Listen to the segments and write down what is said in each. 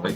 Like,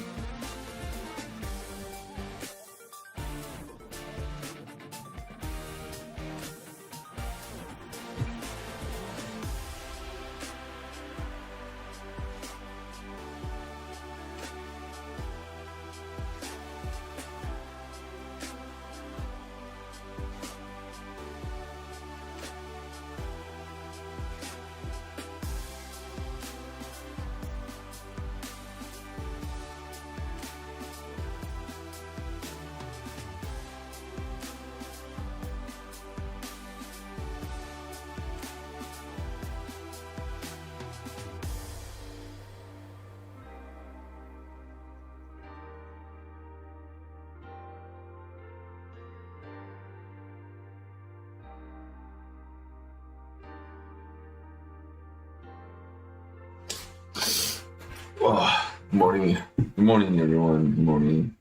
oh, morning. Good morning, everyone. Good morning.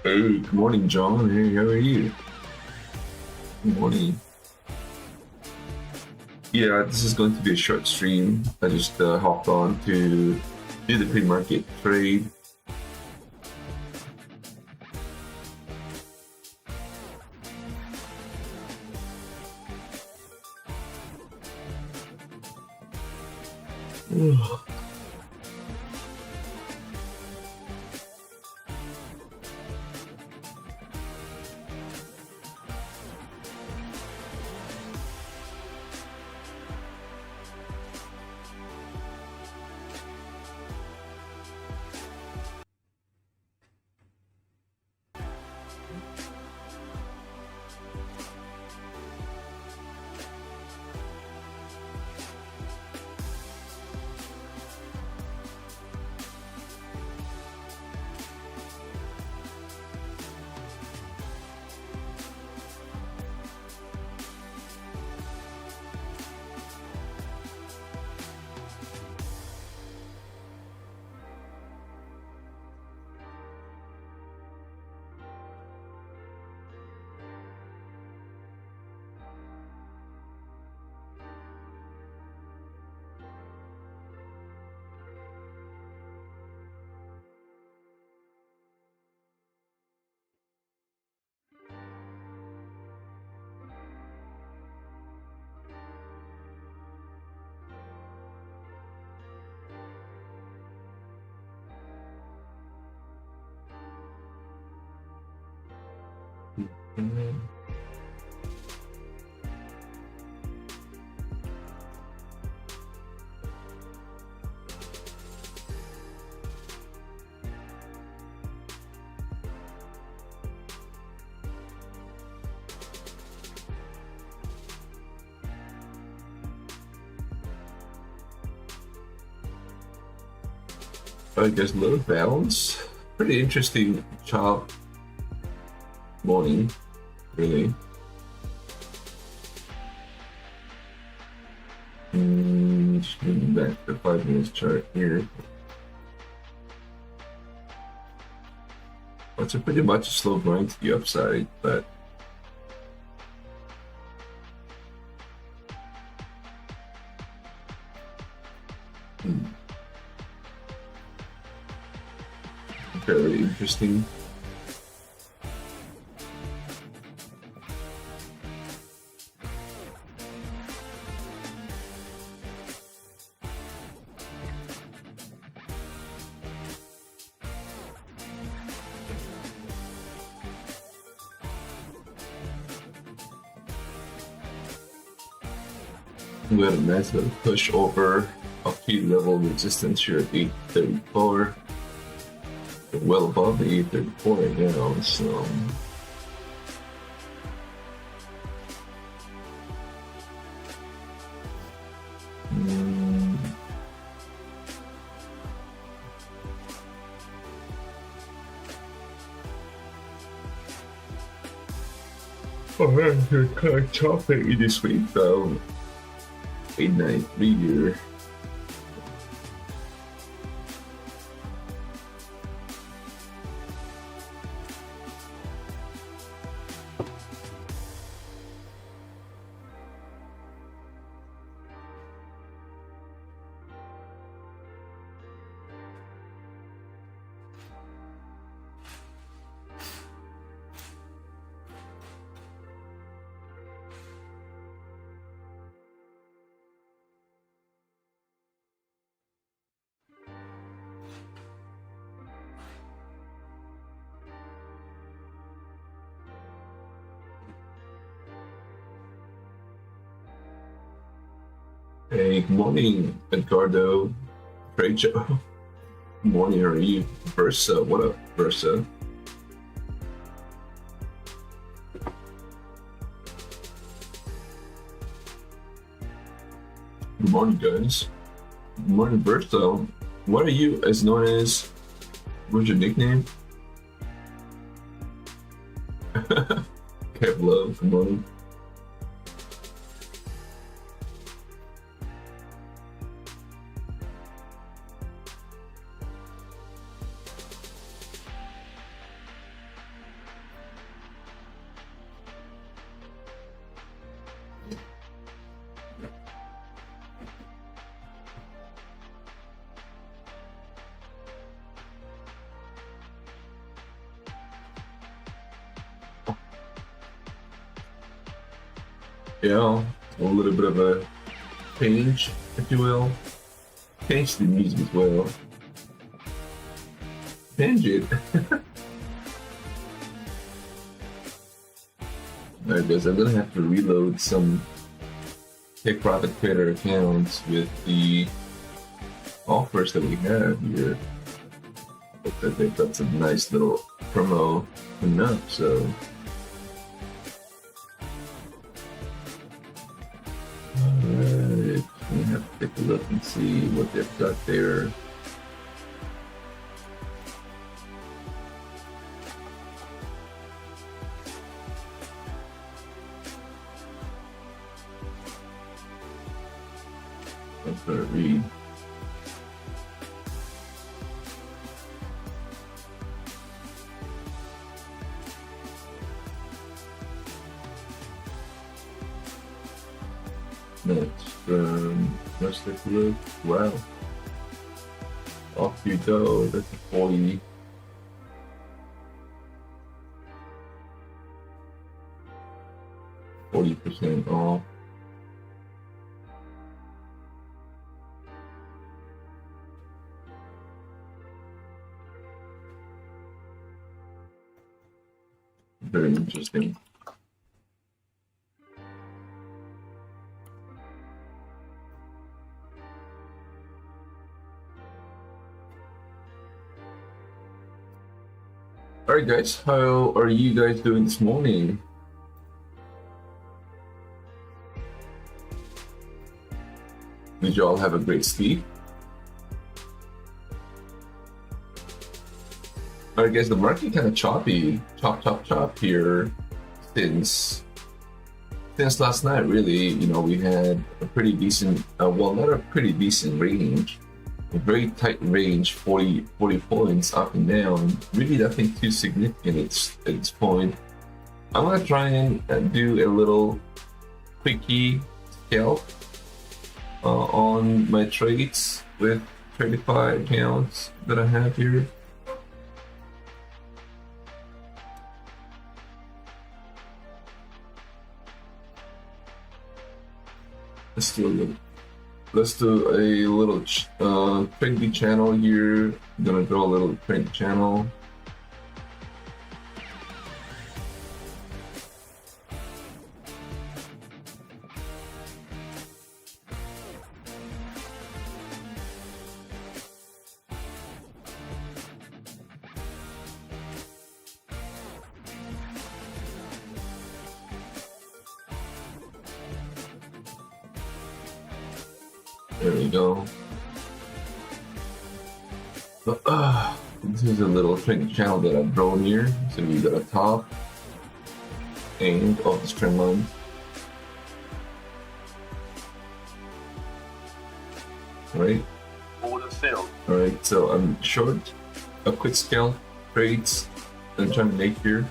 Hey, good morning, John. Hey, how are you? Good morning. Yeah, this is going to be a short stream. I just hopped on to do the pre-market trade. I guess low balance. Pretty interesting chop morning, really. Just moving back to the 5 minutes chart here. It's a pretty much a slow grind to the upside, but very interesting. We had a nice little push over a key level resistance here at 834. Well above the 834 right now, so they're kind of choppy this week though. 893 here. Hey, good morning, Edgardo. Great Joe. Good morning, how are you? Versa, what up, Versa? Good morning, guys. Good morning, Versa. What are you as known as? What's your nickname? Kev, good morning. Yeah, a little bit of a change, if you will. Change the music as well. Change it. Alright guys, I'm gonna have to reload some Take Profit Trader accounts with the offers that we have here. I think that's a nice little promo coming up, so alright, we have to take a look and see what they've got there. Let's start read. Let's take a look. Wow. Off you go. That's a 40% off. Very interesting. Alright guys, how are you guys doing this morning? Did you all have a great sleep? Alright guys, the market kind of choppy, chop here since last night really. You know, we had a pretty decent, well not a pretty decent range, a very tight range, 40 points up and down, really nothing too significant at this point. I'm gonna try and do a little quickie scalp on my trades with 35 accounts that I have here. Let's do a little trendy channel here. I'm gonna draw a little trendy channel. There we go. This is a little trend channel that I've drawn here. So we got a top and off this trend line. Right. Order filled. Alright, so I'm short a quick scalp trades I'm trying to make here.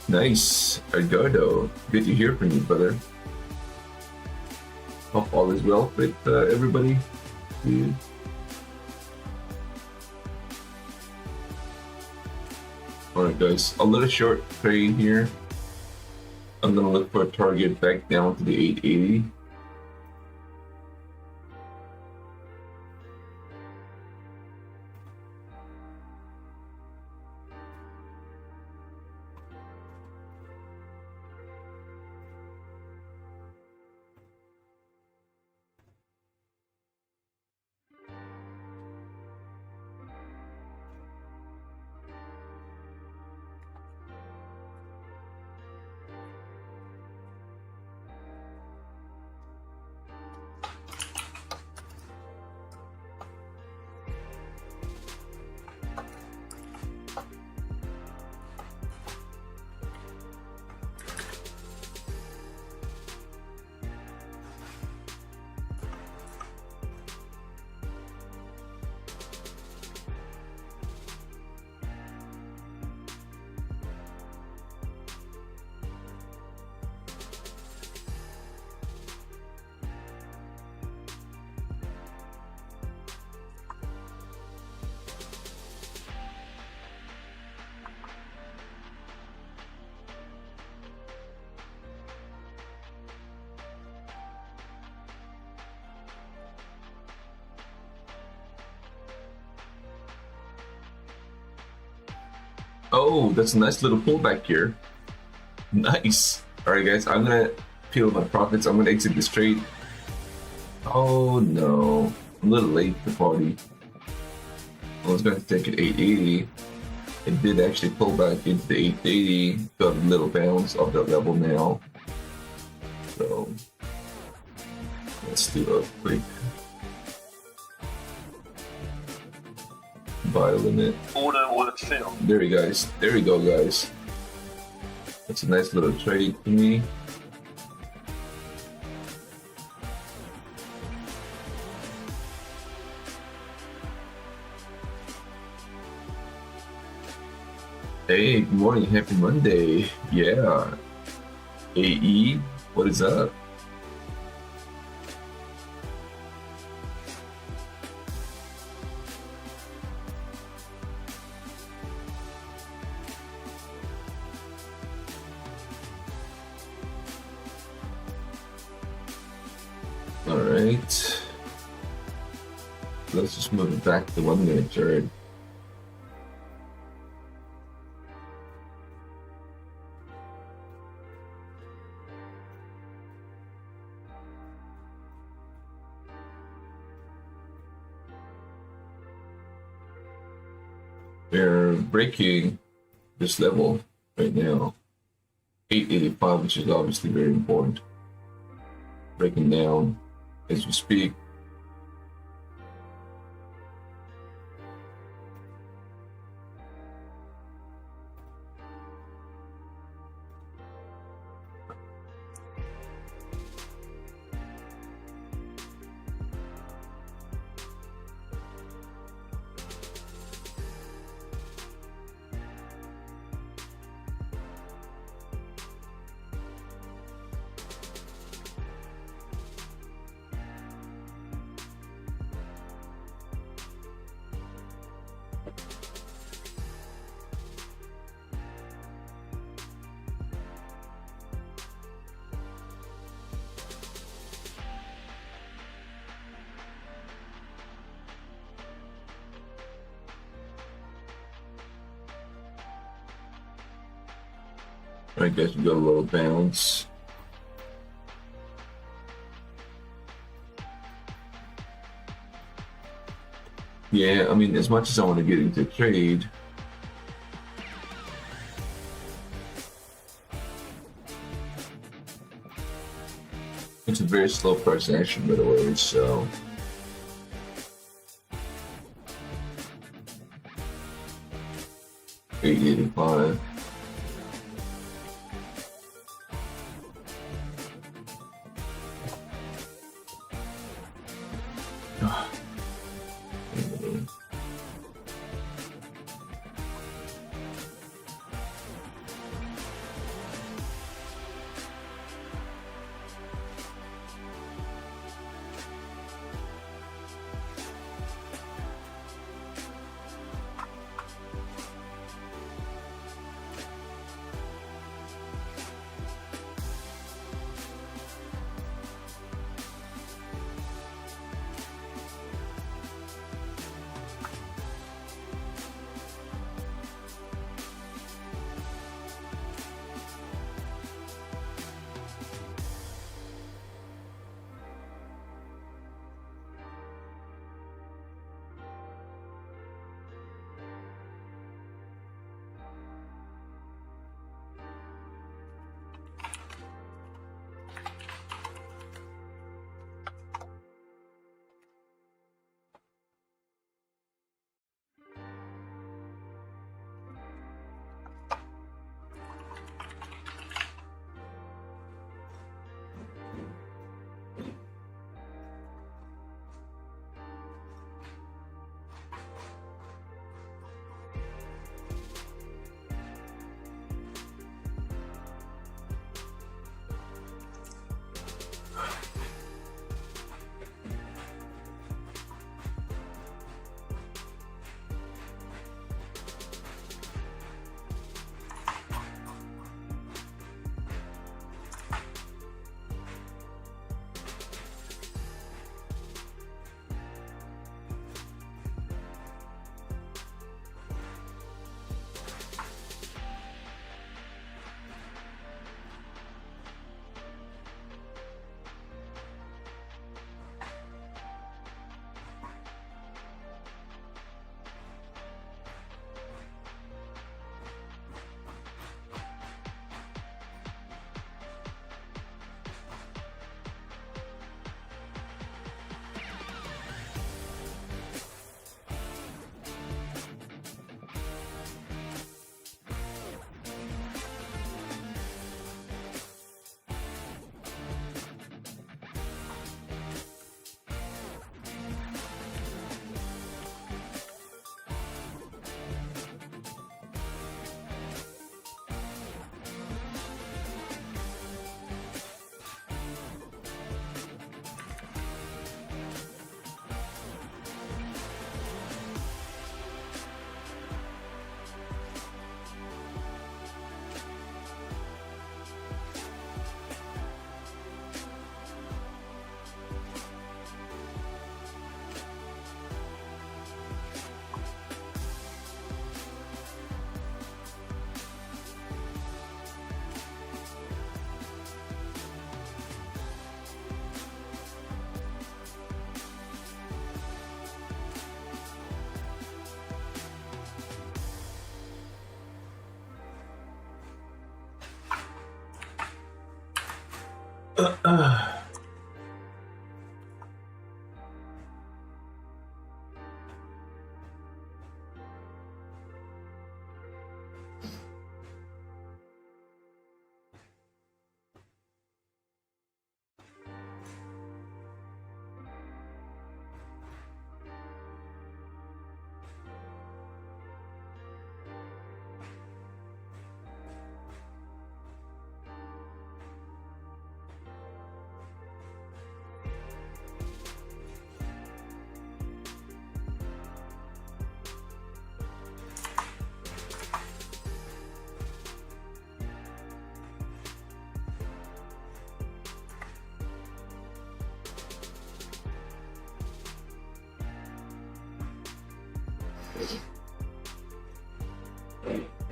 Nice, Edgardo. Good to hear from you, brother. Hope all is well with everybody. Yeah. Alright guys, a little short trade here. I'm gonna look for a target back down to the 880. Oh, that's a nice little pullback here. Nice. All right, guys, I'm gonna peel my profits. I'm gonna exit this trade. Oh no, I'm a little late to the party. I was going to take it 880. It did actually pull back into the 880. Got a little bounce of that level now. So let's do a quick buy limit. Order filled. There we guys. There we go, guys. That's a nice little trade for me. Hey, good morning, happy Monday. Yeah. AE, what is up? All right. Let's just move it back to 1 minute chart. We're breaking this level right now, 885, which is obviously very important. Breaking down as we speak. I guess we got a little bounce. Yeah, I mean, as much as I want to get into trade, It's a very slow price action, by the way, so 885.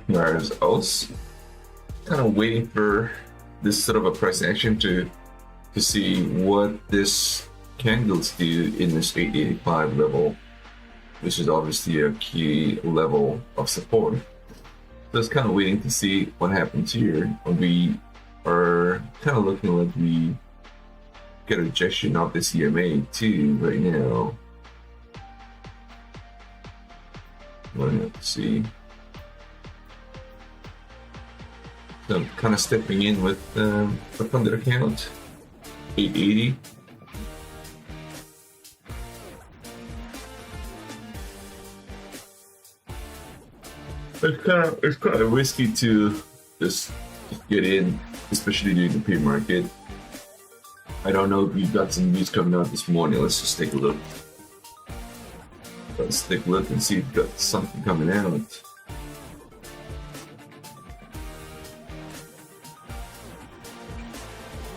Whereas I was kind of waiting for this sort of a price action to see what this candles do in this 885 level, which is obviously a key level of support. So I was kind of waiting to see what happens here. We are kind of looking like we get a rejection of this EMA too right now. We'll have to see. So I'm kind of stepping in with a funded account, 880. It's kind of risky to just get in, especially during the pre-market. I don't know if you've got some news coming out this morning. Let's just take a look. Let's take a look and see if we've got something coming out.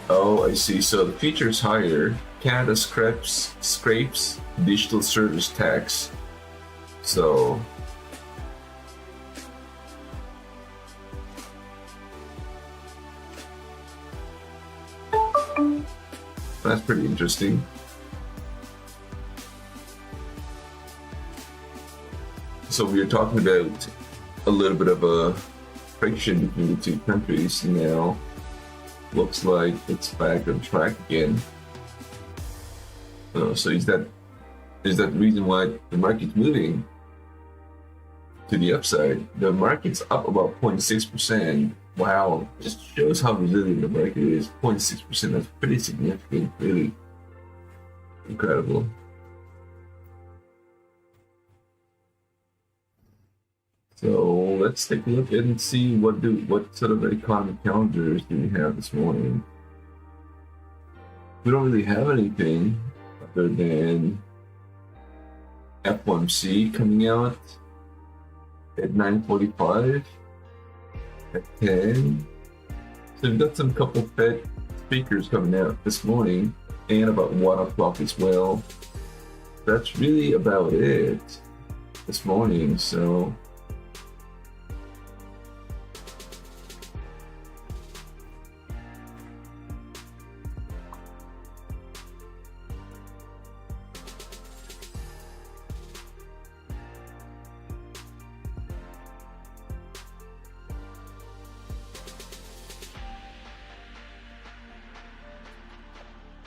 Oh, I see. So the feature is higher. Canada scrapes digital service tax. So that's pretty interesting. So we were talking about a little bit of a friction between the two countries. Now looks like it's back on track again. So is that the reason why the market's moving to the upside? The market's up about 0.6%. Wow, just shows how resilient the market is. 0.6%, that's pretty significant, really incredible. So let's take a look and see what sort of economic calendars do we have this morning. We don't really have anything other than FOMC coming out at 9:45. At 10. So we've got some couple Fed speakers coming out this morning and about 1 o'clock as well. That's really about it this morning. So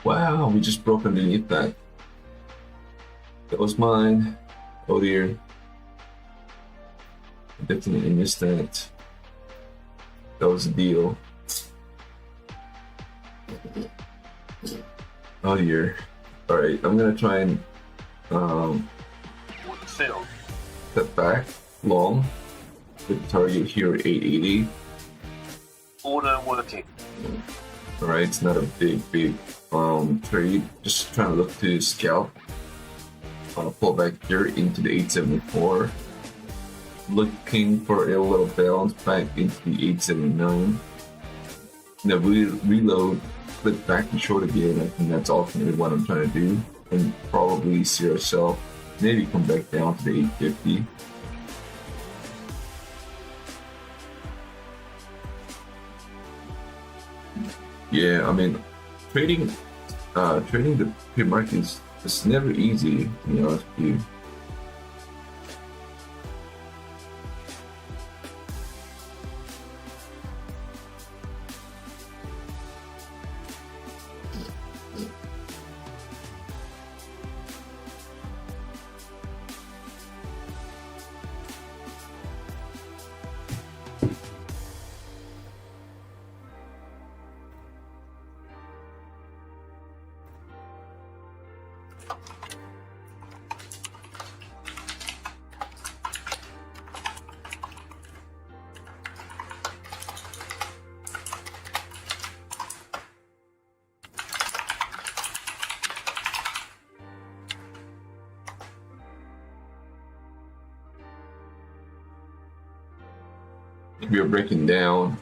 wow, we just broke underneath that. That was mine. Oh dear. I definitely missed that. That was a deal. Oh dear. Alright, I'm gonna try and step back long with the target here at 880. Order working. Alright, it's not a big trade, just trying to look to scalp. Pull back here into the 874. Looking for a little bounce back into the 879. Now we reload, flip back and short again. I think that's ultimately what I'm trying to do. And probably see ourselves maybe come back down to the 850. Yeah, I mean, trading the pre-market is never easy, to be honest with you. We are breaking down.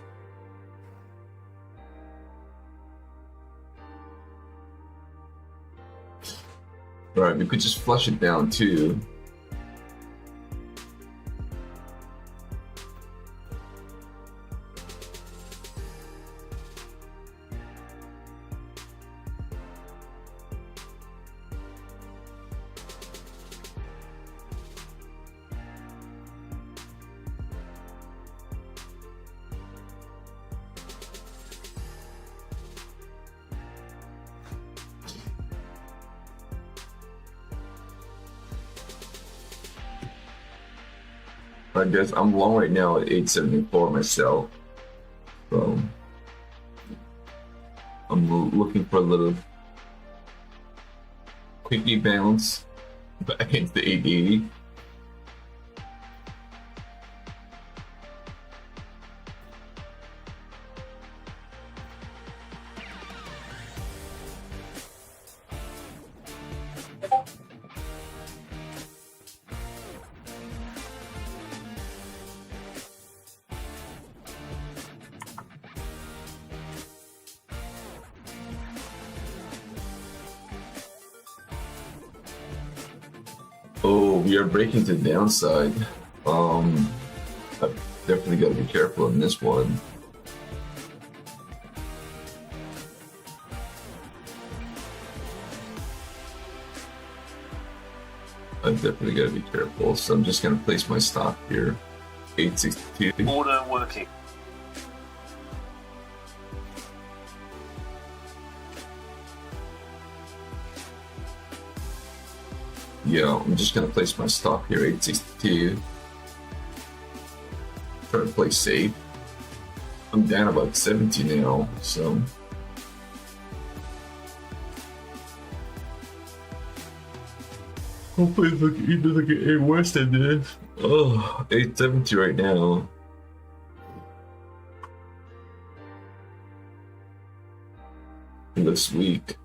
All right, we could just flush it down too. I guess I'm long right now at 874 myself. So I'm looking for a little quickie bounce back into the 880. Oh, we are breaking to the downside. I've definitely got to be careful in this one. I've definitely got to be careful. So I'm just going to place my stop here. 862. Order working. Yeah, I'm just going to place my stop here. 862. Try to play safe. I'm down about 70 now, so. Hopefully it doesn't get any worse than this. Oh, 870 right now. It looks weak.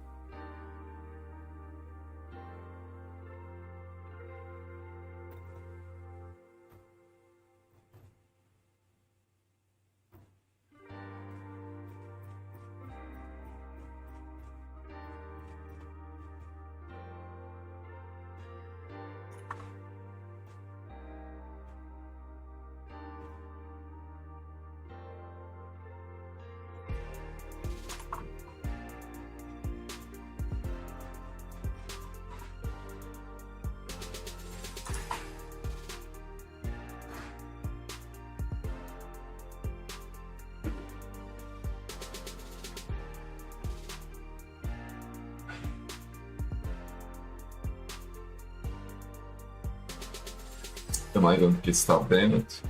Am I going to get stopped? Damn it.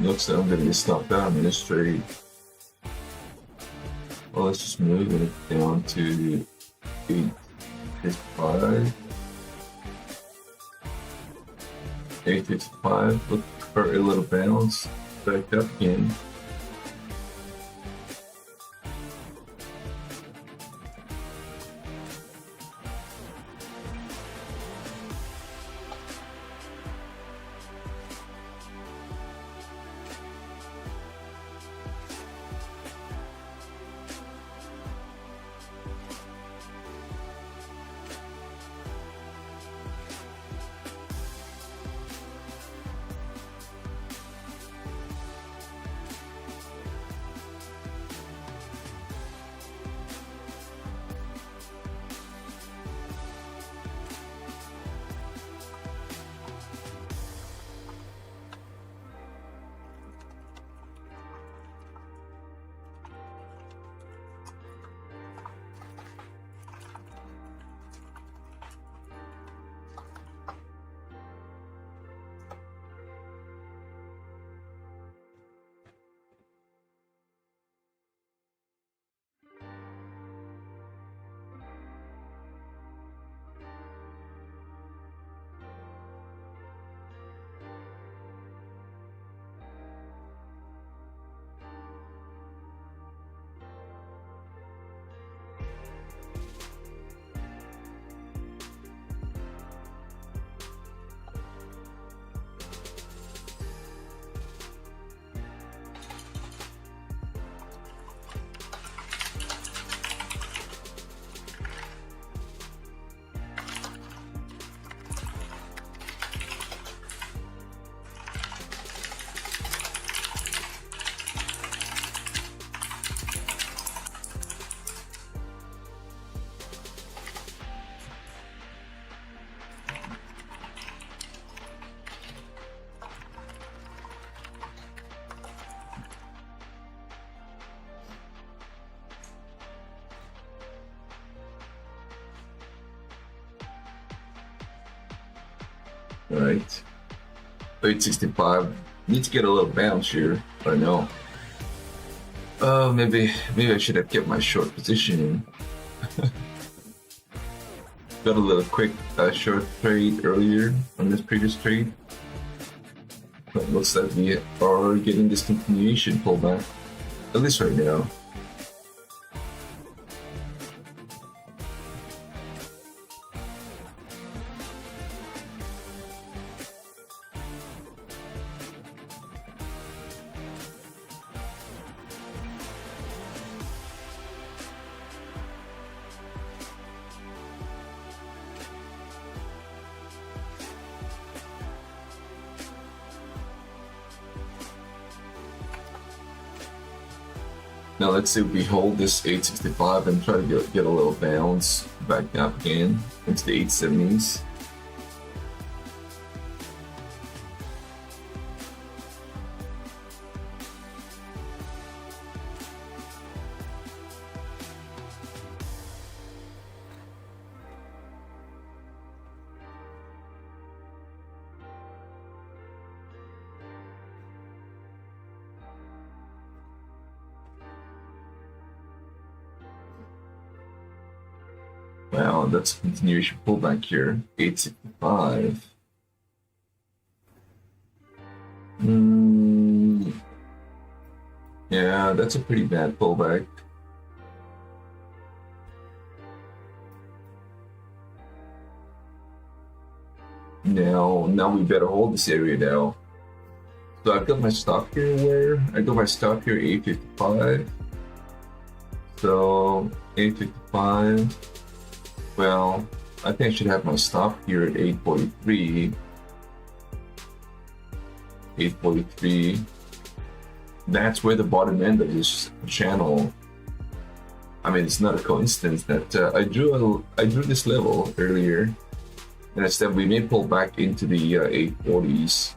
Looks like I'm gonna get stopped down in this trade. Well, let's just move it down to 855. 855. Look for a little bounce. Back up again. All right. 865. Need to get a little bounce here. I know. Oh, maybe I should have kept my short position. Got a little quick short trade earlier on this previous trade. But looks like we are getting this continuation pullback, at least right now. Now let's see if we hold this 865 and try to get a little bounce back up again into the 870s. Wow, that's a continuation pullback here. 865. Yeah, that's a pretty bad pullback. Now we better hold this area now. So I've got my stop here where? I got my stop here 855. So 855. Well, I think I should have my stop here at 843. 843. That's where the bottom end of this channel. I mean, it's not a coincidence that I drew this level earlier, and I said we may pull back into the 840s.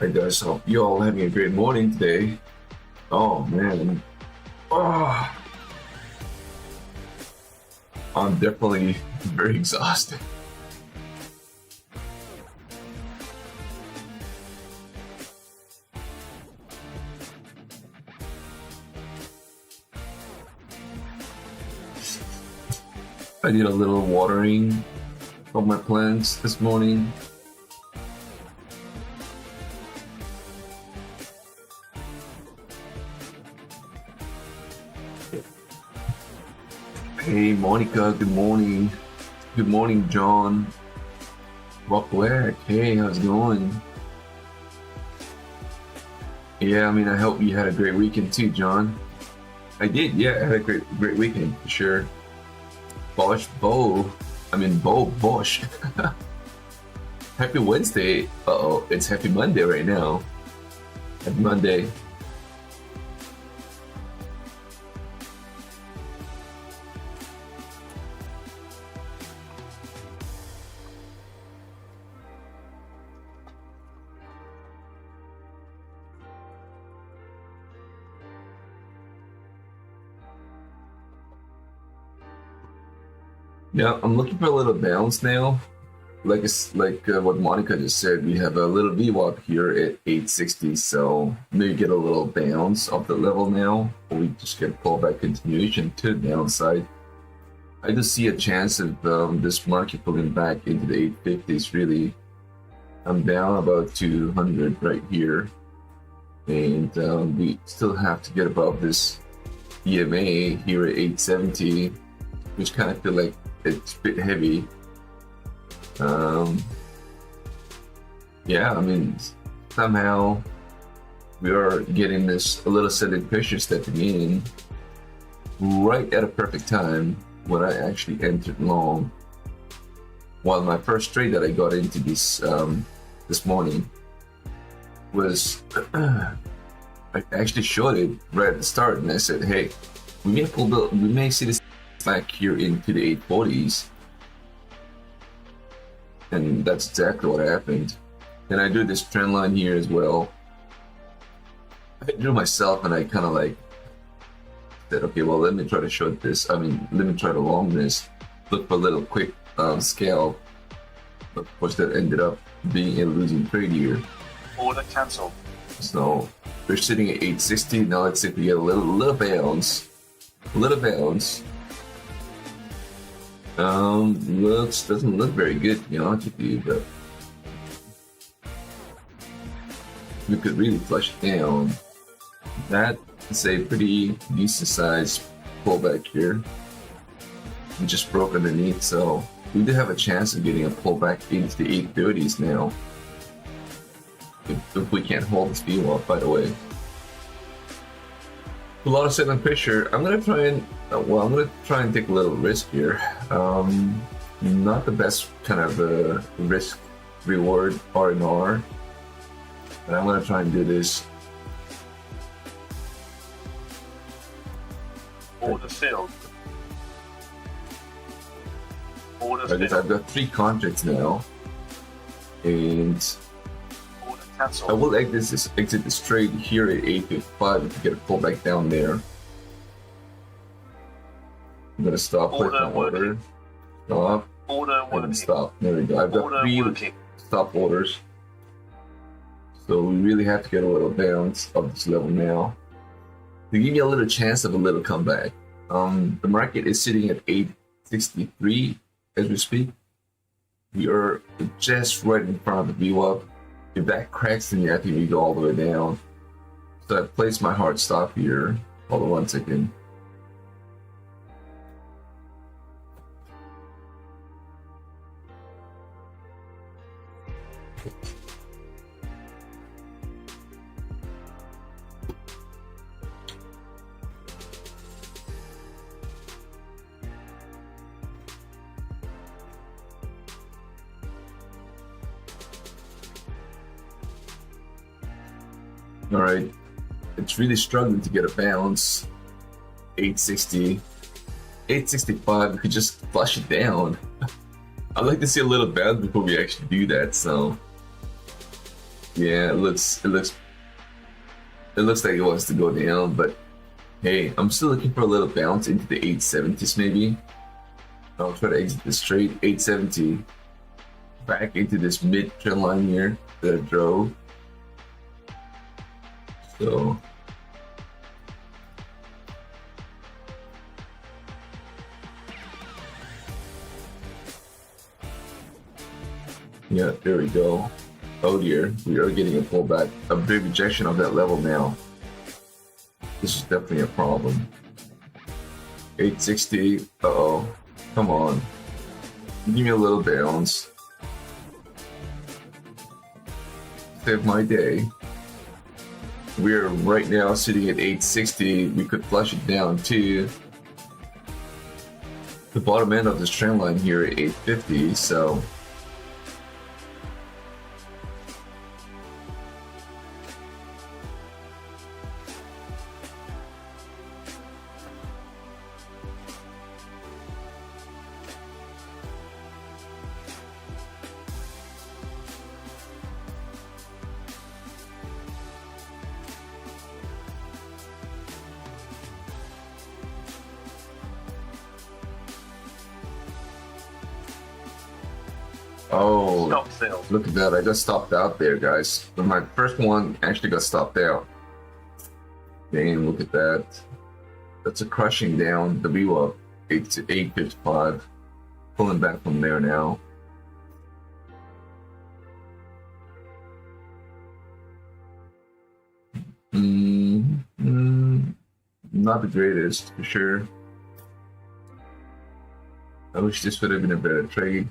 Hey guys, hope you all having a great morning today. Oh man, I'm definitely very exhausted. I did a little watering of my plants this morning. Hey Monica, good morning. Good morning, John. Welcome back. Hey, how's it going? Yeah, I mean, I hope you had a great weekend too, John. I did, yeah, I had a great weekend for sure. Bosch. Happy Wednesday. Uh-oh, it's Happy Monday right now. Happy Monday. Yeah, I'm looking for a little bounce now. Like what Monica just said, we have a little VWAP here at 860, so maybe get a little bounce off the level now, or we just get pullback continuation to the downside. I do see a chance of this market pulling back into the 850s. Really, I'm down about 200 right here, and we still have to get above this EMA here at 870, which kind of feel like it's a bit heavy. Yeah, I mean, somehow we are getting this a little selling pressure stepping in right at a perfect time when I actually entered long. While my first trade that I got into this morning was I actually showed it right at the start, and I said, hey, we may see this back here into the 840s. And that's exactly what happened. And I do this trend line here as well. I drew myself and I kind of like said, okay, well, let me try to short this. I mean, let me try to long this. Look for a little quick scale. But of course, that ended up being a losing trade here. Order cancelled. So we're sitting at 860. Now let's see if we get a little bounce. A little bounce. Doesn't look very good, to be honest with you, but we could really flush it down. That is a pretty decent sized pullback here. We just broke underneath, so we do have a chance of getting a pullback into the 830s now. If we can't hold this view up, by the way. A lot of selling pressure. I'm gonna try and take a little risk here. Not the best kind of risk reward R&R, but I'm gonna try and do this. Order filled. Order filled. I've got 3 contracts now, and Order cancelled. I will exit this trade here at 855 if we get a pullback down there. I'm gonna stop, place my order. Stop. Order And working. stop. There we go. I've got Order 3 working. stop orders. So we really have to get a little bounce of this level now to give me a little chance of a little comeback. The market is sitting at 863 as we speak. We are just right in front of the view up. If that cracks, then I think we go all the way down. So I placed my hard stop here. Hold on 1 second. All right, it's really struggling to get a bounce. 860, 865. We could just flush it down. I'd like to see a little bounce before we actually do that. So, yeah, it looks like it wants to go down. But hey, I'm still looking for a little bounce into the 870s maybe. I'll try to exit this trade. 870 back into this mid trend line here that I drove. So yeah, there we go. Oh dear, we are getting a pullback, a big rejection of that level now. This is definitely a problem. 860, uh-oh, come on. Give me a little bounce. Save my day. We're right now sitting at 860. We could flush it down to the bottom end of this trend line here at 850. So oh, Stop filled. look at that. I got stopped out there, guys. But my first one actually got stopped out. Dang, look at that. That's a crushing down. The view up 855. Pulling back from there now. Not the greatest, for sure. I wish this would have been a better trade.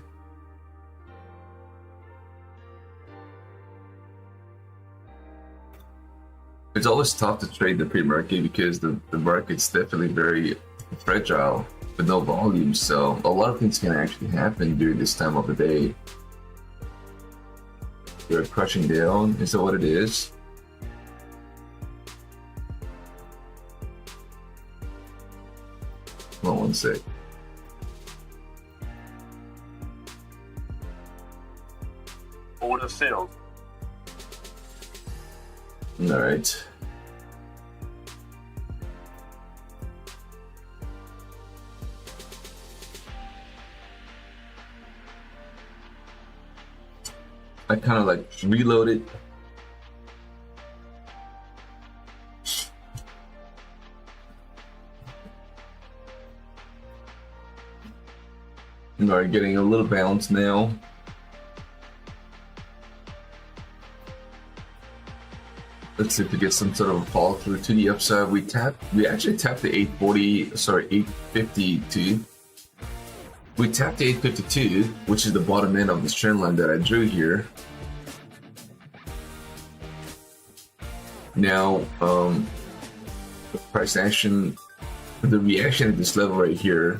It's always tough to trade the pre-market because the market's definitely very fragile with no volume, so a lot of things can actually happen during this time of the day. You're crushing down, is that what it is? Hold on 1 sec. Order filled. All right. I kind of like reloaded. All right, getting a little bounce now. Let's see if we get some sort of a follow through to the upside. We actually tapped the 852. We tapped the 852, which is the bottom end of this trend line that I drew here. Now, the price action, the reaction at this level right here,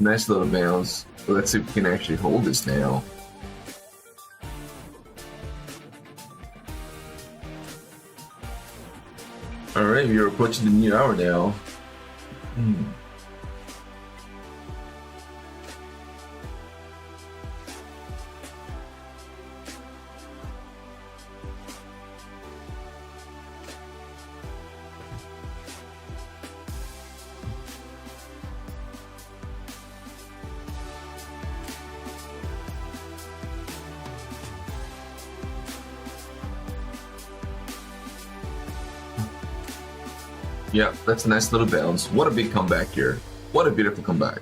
nice little bounce. Let's see if we can actually hold this now. All right, we're approaching the new hour now. Yeah, that's a nice little bounce. What a big comeback here. What a beautiful comeback.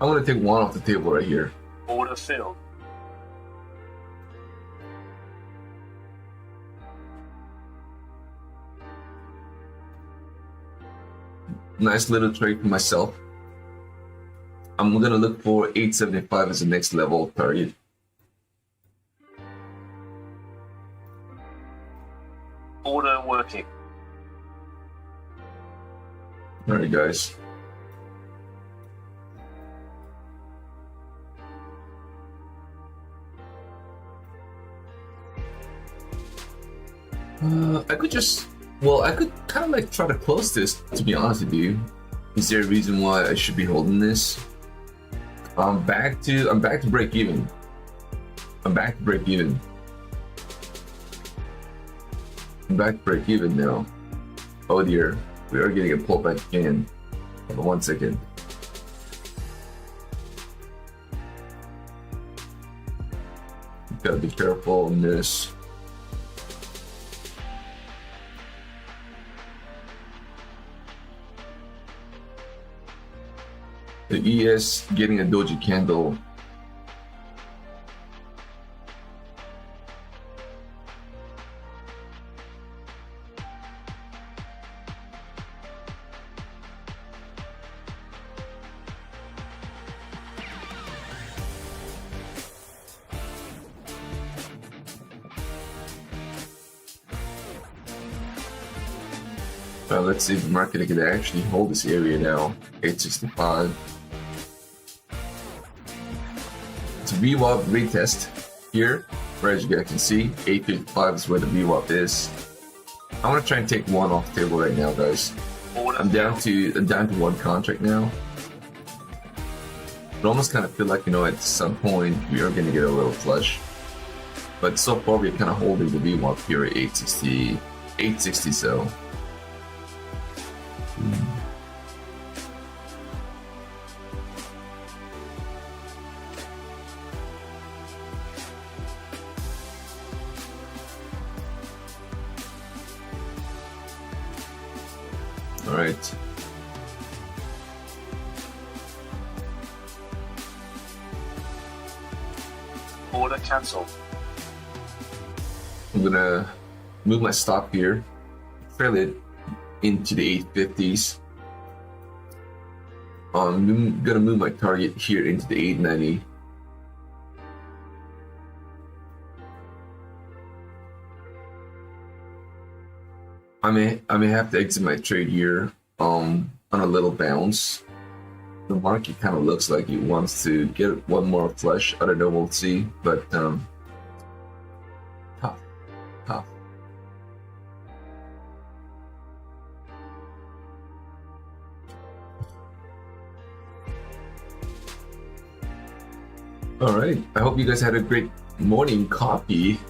I'm going to take one off the table right here. Order filled. Nice little trade for myself. I'm going to look for 875 as the next level target. Order working. All right, guys. I could kind of like try to close this, to be honest with you. Is there a reason why I should be holding this? I'm back to break even. I'm back to break even. I'm back to break even now. Oh dear, we are getting a pullback again. Hold on 1 second. Gotta be careful on this. The ES getting a doji candle. Let's see if the market can actually hold this area now. 865. It's a VWAP retest here, where as you guys can see, 855 is where the VWAP is. I want to try and take one off the table right now, guys. I'm down to one contract now. I almost kind of feel like, at some point we are going to get a little flush. But so far we're kind of holding the VWAP here at 860 so. All right. Order cancelled. I'm gonna move my stop here, trail it into the 850s. I'm gonna move my target here into the 890. I may have to exit my trade here on a little bounce. The market kind of looks like it wants to get one more flush. I don't know, we'll see. But tough. All right. I hope you guys had a great morning coffee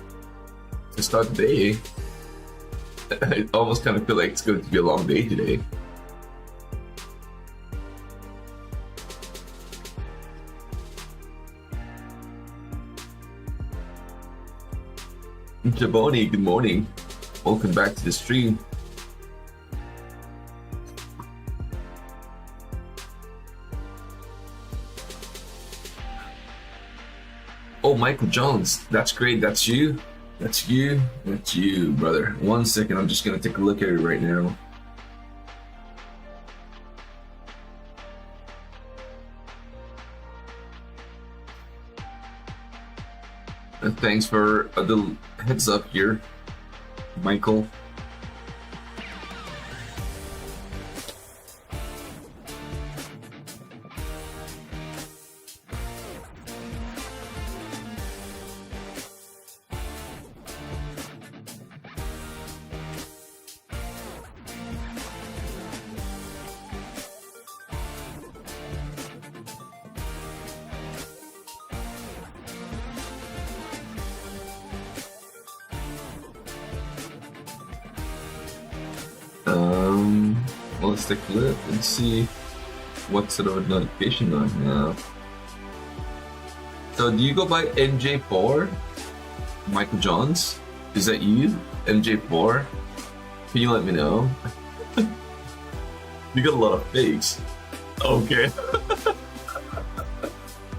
to start the day. I almost kind of feel like it's going to be a long day today. Jaboni, good morning. Welcome back to the stream. Oh, Michael Jones, that's great. That's you. That's you. That's you, brother. 1 second, I'm just gonna take a look at it right now. And thanks for a little heads up here, Michael. Well, let's take a look and see what sort of notification I have. So, do you go by MJ4, Michael Johns? Is that you, MJ4? Can you let me know? You got a lot of fakes. Okay.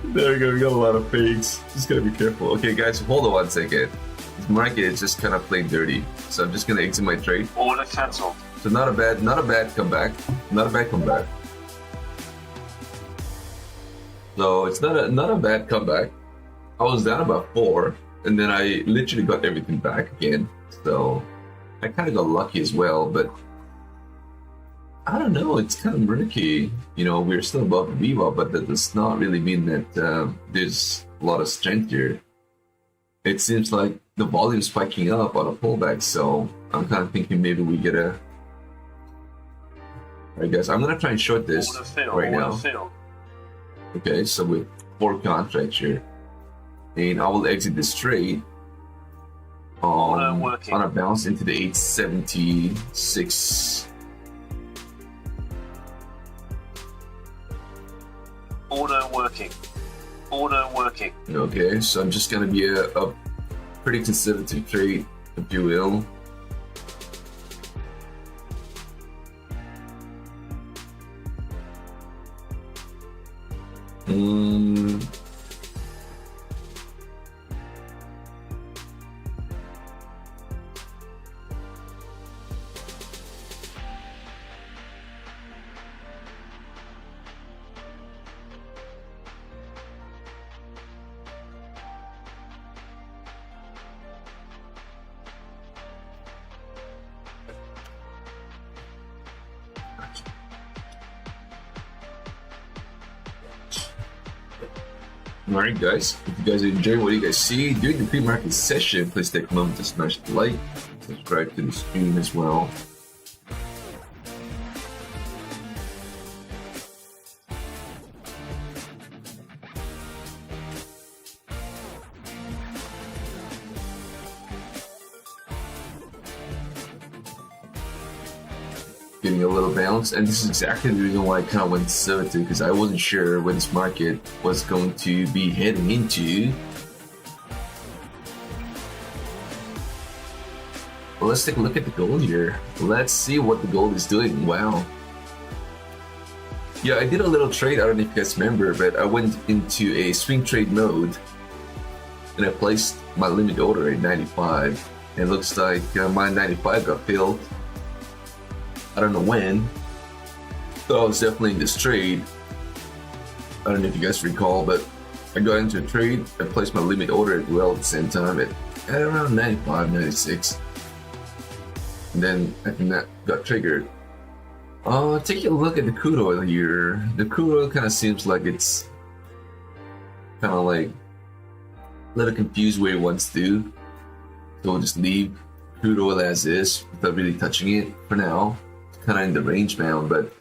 There we go, we got a lot of fakes. Just gotta be careful. Okay, guys, hold on 1 second. This market is just kind of plain dirty, so I'm just gonna exit my trade. Order cancelled. So not a bad comeback. Not a bad comeback. So it's not a bad comeback. I was down about 4, and then I literally got everything back again. So I kind of got lucky as well, but I don't know. It's kind of murky. You know, we're still above the VWAP, but that does not really mean that there's a lot of strength here. It seems like the volume's spiking up on a pullback, so I'm kind of thinking maybe we get a. Alright guys, I'm gonna try and short this right now. Okay, so with 4 contracts here. And I will exit this trade on a bounce into the 876. Order working. Order working. Okay, so I'm just gonna be a pretty conservative trade, if you will. Alright guys, if you guys are enjoying what you guys see during the pre-market session, please take a moment to smash the like, subscribe to the stream as well. Getting a little bounce, and this is exactly the reason why I kind of went conservative, because I wasn't sure where this market was going to be heading into. Well, let's take a look at the gold here. Let's see what the gold is doing. Wow. Yeah, I did a little trade. I don't know if you guys remember, but I went into a swing trade mode and I placed my limit order at 95. And it looks like my 95 got filled. I don't know when. So I was definitely in this trade. I don't know if you guys recall, but I got into a trade. I placed my limit order as well at the same time at around 95, 96. And then I think that got triggered. Take a look at the crude oil here. The crude oil kind of seems like it's kind of like a little confused where it wants to. So we'll just leave crude oil as is without really touching it for now. Kind of in the range bound, but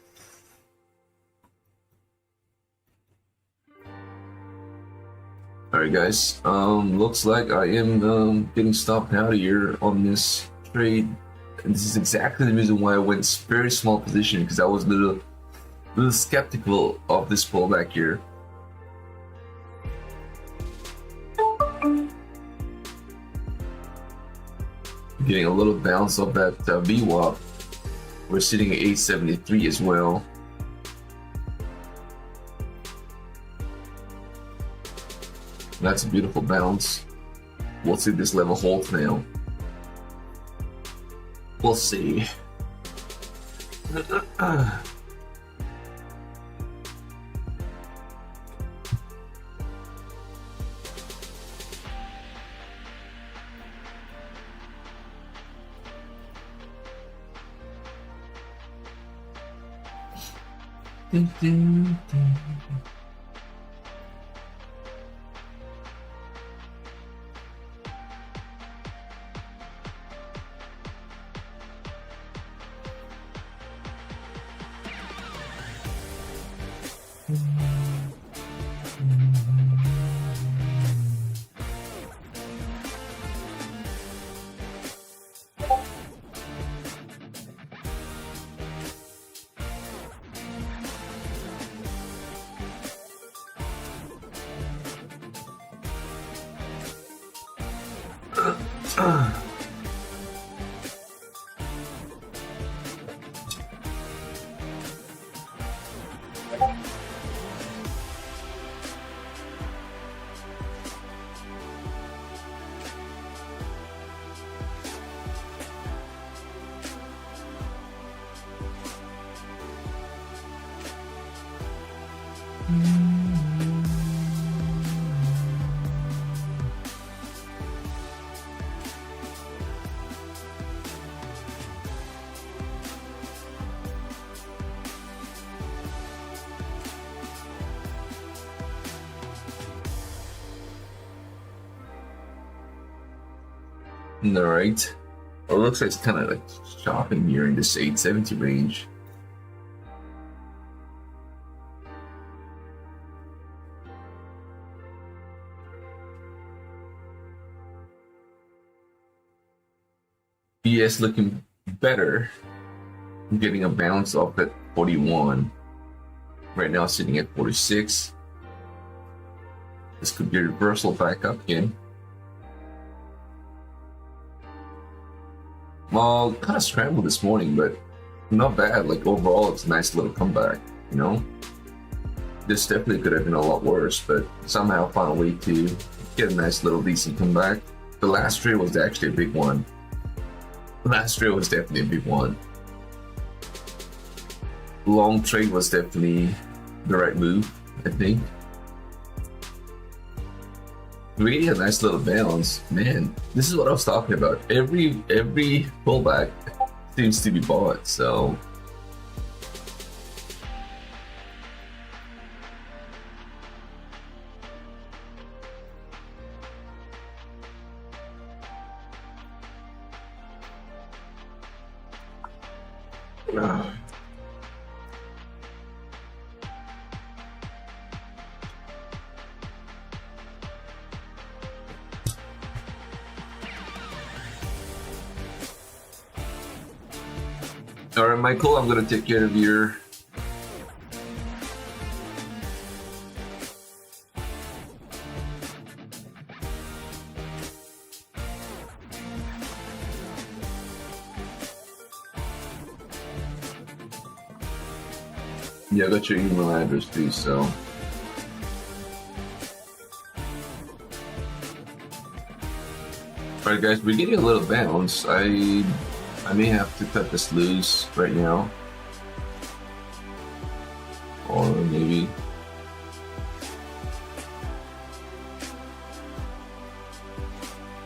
All right, guys. Looks like I am getting stopped out here on this trade, and this is exactly the reason why I went very small position, because I was a little skeptical of this pullback here. Getting a little bounce off that VWAP. We're sitting at 873 as well. That's a beautiful bounce. We'll see if this level holds now. We'll see. All right. Well, it looks like it's kind of like shopping here in this 870 range. BS looking better. I'm getting a bounce off at 41. Right now sitting at 46. This could be a reversal back up again. Well, kind of scrambled this morning, but not bad. Like overall, it's a nice little comeback, you know? This definitely could have been a lot worse, but somehow found a way to get a nice little decent comeback. The last trade was actually a big one. The last trade was definitely a big one. Long trade was definitely the right move, I think. We're getting a nice little bounce. Man, this is what I was talking about. Every pullback seems to be bought, so all right, Michael, I'm gonna take care of your I got your email address too, so alright guys, we're getting a little bounce. I may have to cut this loose right now. Or maybe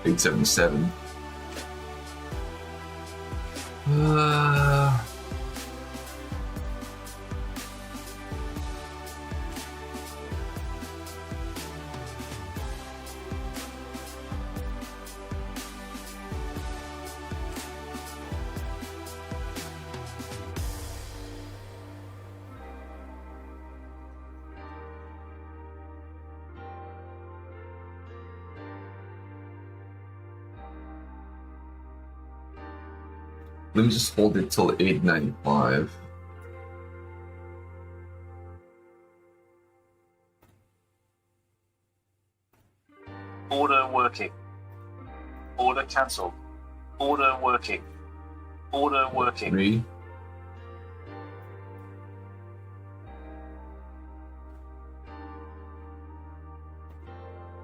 $877. Let me just hold it till 895. Order working. Order cancelled. Order working. Order working. 3.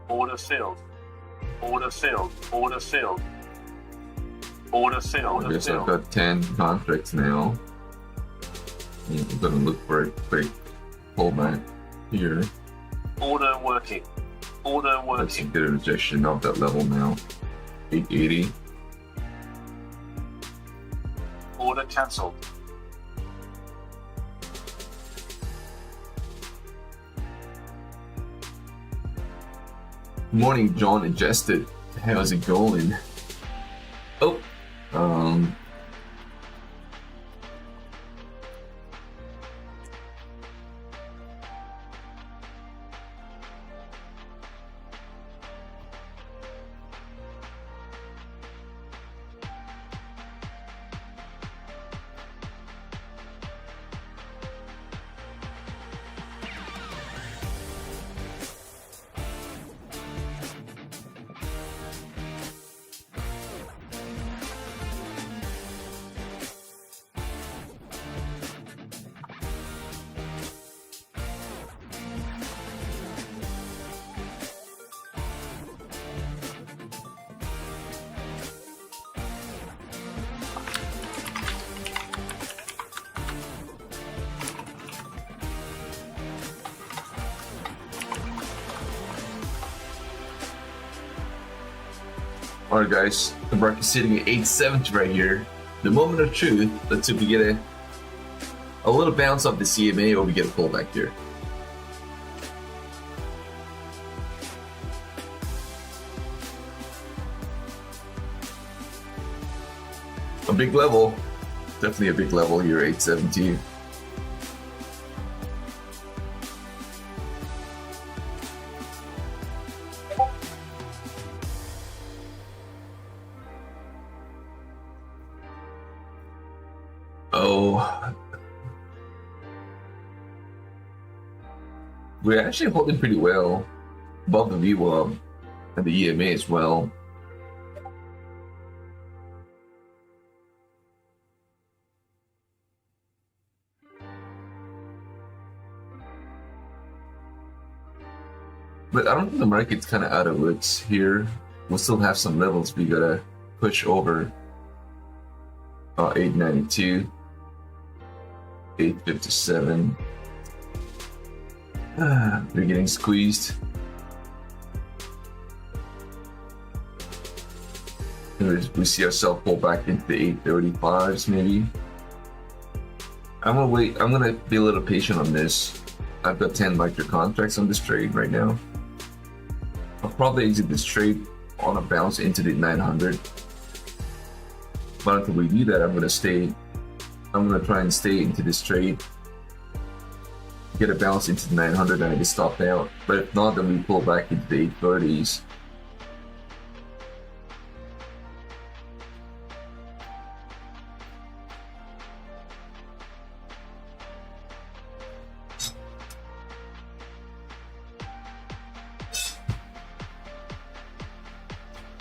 Order filled. Order filled. Order filled. Order filled. I Order guess I've filled. got 10 contracts now. I'm gonna look for a quick pullback here. Order working. Order Let's working. get a rejection of that level now. 880. Order cancelled. Morning, John Adjusted. How's it going? Oh, alright guys, the market is sitting at 870 right here. The moment of truth. Let's see if we get a little bounce off the CMA or we get a pullback here. A big level, definitely a big level here, 870. Oh, we're actually holding pretty well above the VWAP and the EMA as well. But I don't think the market's kind of out of woods here. We'll still have some levels we gotta push over. 892, 857. We're getting squeezed. And we see ourselves pull back into the 835s maybe. I'm gonna wait. I'm gonna be a little patient on this. I've got 10 micro contracts on this trade right now. I'll probably exit this trade on a bounce into the 900. But until we do that, I'm gonna try and stay into this trade. Get a bounce into the 900 and I get stopped out. But if not, then we pull back into the 830s.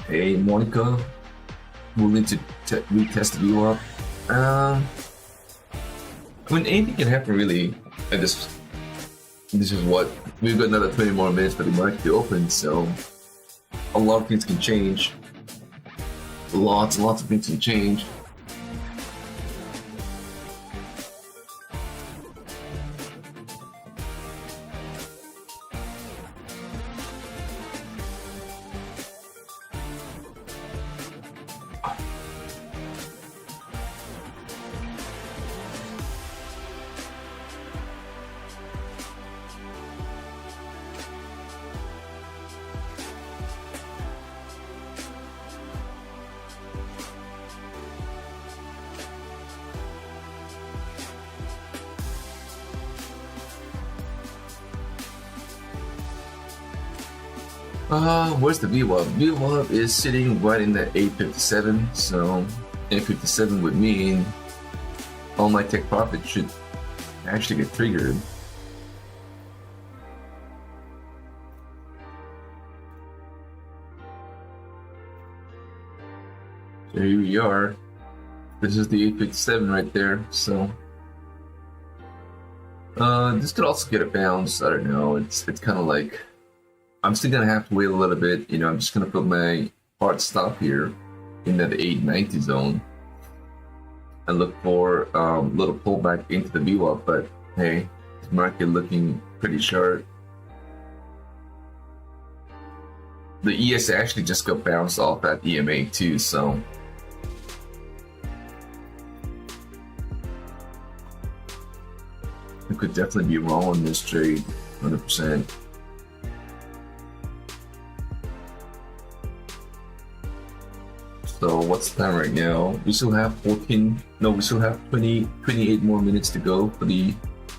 Hey, Monica, we'll need to retest the VWAP. I mean, anything can happen really. And this is what we've got another 20 more minutes for the market to open, so a lot of things can change. Lots and lots of things can change. Where's the VWAP? VWAP is sitting right in the 857, so and 57 would mean all my take profit should actually get triggered. So here we are. This is the 857 right there. So this could also get a bounce. I don't know. It's kind of like I'm still gonna have to wait a little bit. You know, I'm just gonna put my hard stop here in that 890 zone and look for a little pullback into the VWAP. But hey, this market looking pretty sharp. The ES actually just got bounced off that EMA too, so I could definitely be wrong on this trade, 100%. So what's the time right now? We still have 28 more minutes to go for the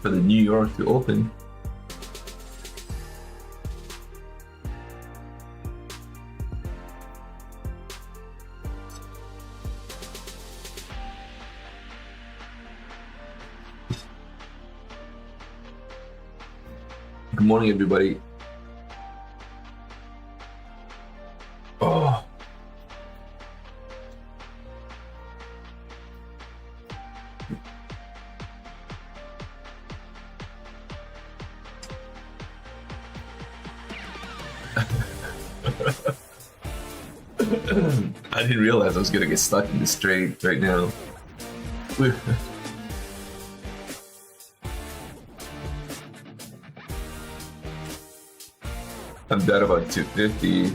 New York to open. Good morning, everybody. Oh. I didn't realize I was gonna get stuck in this trade right now. I'm down about 250. The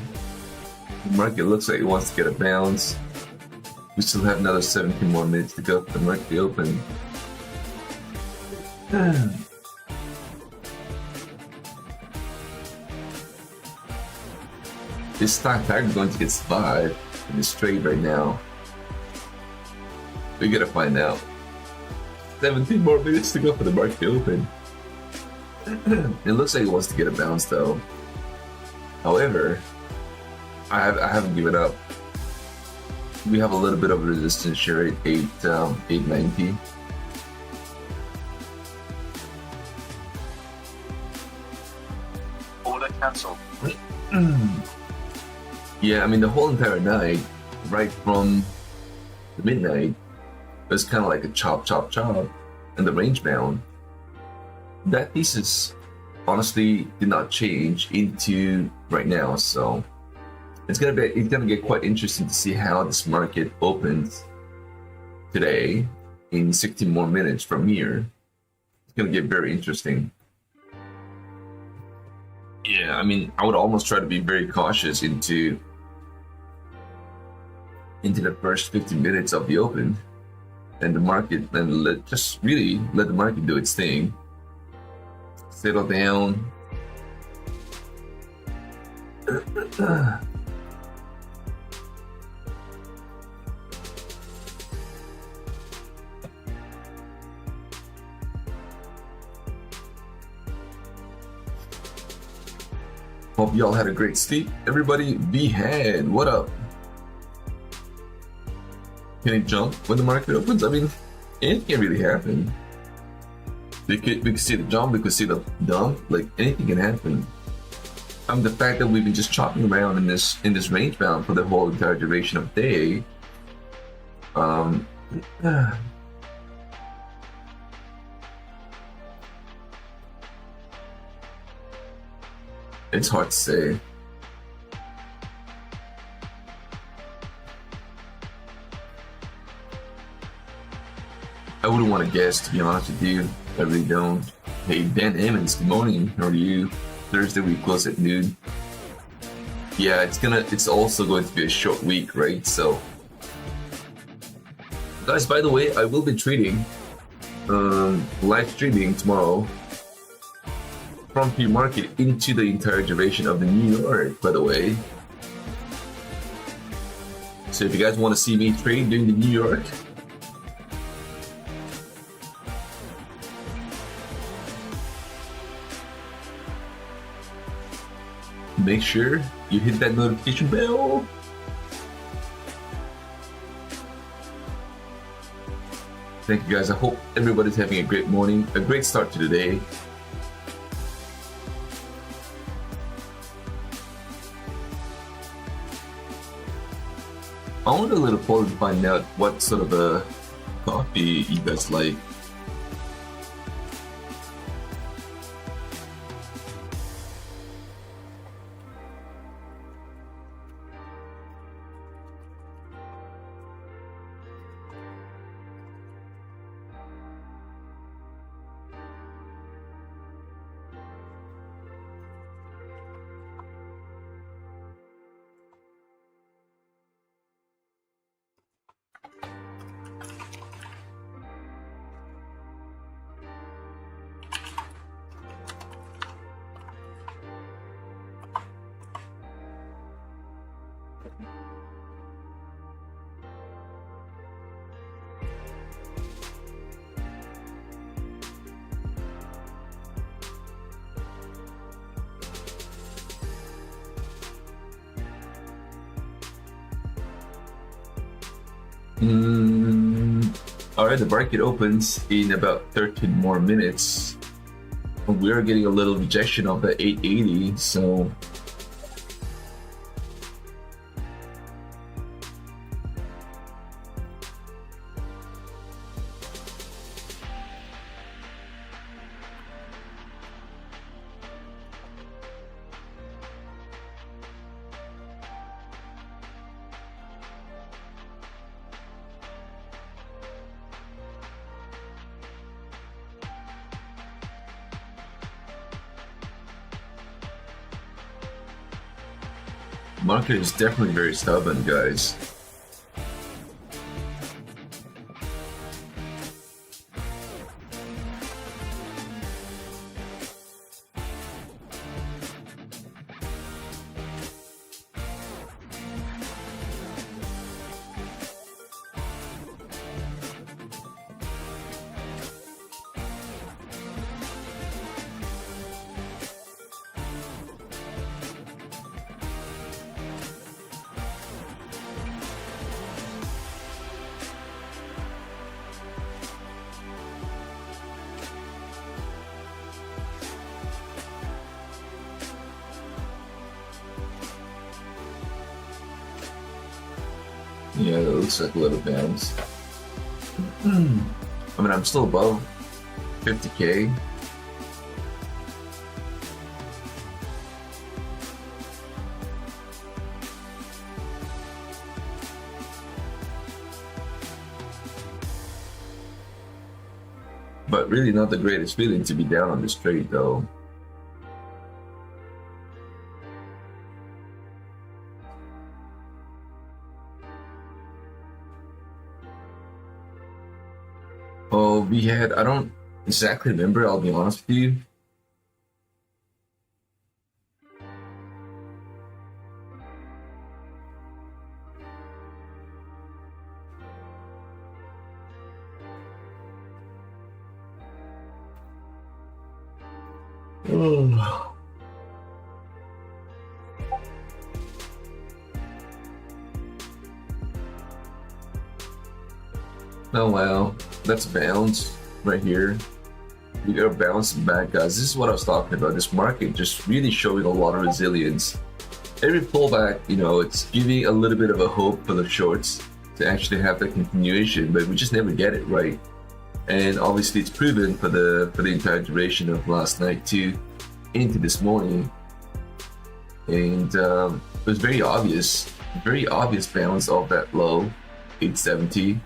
market looks like it wants to get a bounce. We still have another 17 more minutes to go for the market to open. Is stock tiger going to get survived in this trade right now? We gotta find out. 17 more minutes to go for the market to open. It looks like it wants to get a bounce though. However, I haven't given up. We have a little bit of resistance here at 890. Order cancelled. Yeah, I mean the whole entire night, right from the midnight, was kind of like a chop, and the range bound. That thesis honestly did not change into right now, so it's gonna get quite interesting to see how this market opens today in 16 more minutes from here. It's gonna get very interesting. Yeah, I mean, I would almost try to be very cautious into the first 15 minutes of the open, and the market, and let the market do its thing. Settle down. Hope y'all had a great sleep. Everybody, B-Head, what up? Can it jump when the market opens? I mean, anything can really happen. We could see the jump, we could see the dump, like anything can happen. The fact that we've been just chopping around in this range bound for the whole entire duration of the day. It's hard to say. I wouldn't want to guess, to be honest with you. I really don't. Hey, Dan Emmons, good morning. How are you? Thursday we close at noon. Yeah, it's also going to be a short week, right? So, guys, by the way, I will be trading, live streaming tomorrow from pre-market into the entire duration of the New York, by the way. So if you guys want to see me trade during the New York, make sure you hit that notification bell. Thank you, guys. I hope everybody's having a great morning, a great start to the day. I want a little poll to find out what sort of a coffee you guys like. Alright, the market opens in about 13 more minutes. We're getting a little rejection of the 880, so market is definitely very stubborn, guys. Yeah, it looks like a little bounce. I mean, I'm still above 50K. But really not the greatest feeling to be down on this trade, though. Oh, we had, I don't exactly remember, I'll be honest with you. Oh. Oh wow, that's a bounce right here. We got a bounce back, guys. This is what I was talking about. This market just really showing a lot of resilience. Every pullback, you know, it's giving a little bit of a hope for the shorts to actually have that continuation, but we just never get it right. And obviously, it's proven for the entire duration of last night too, into this morning. And it was very obvious bounce off that low, 870.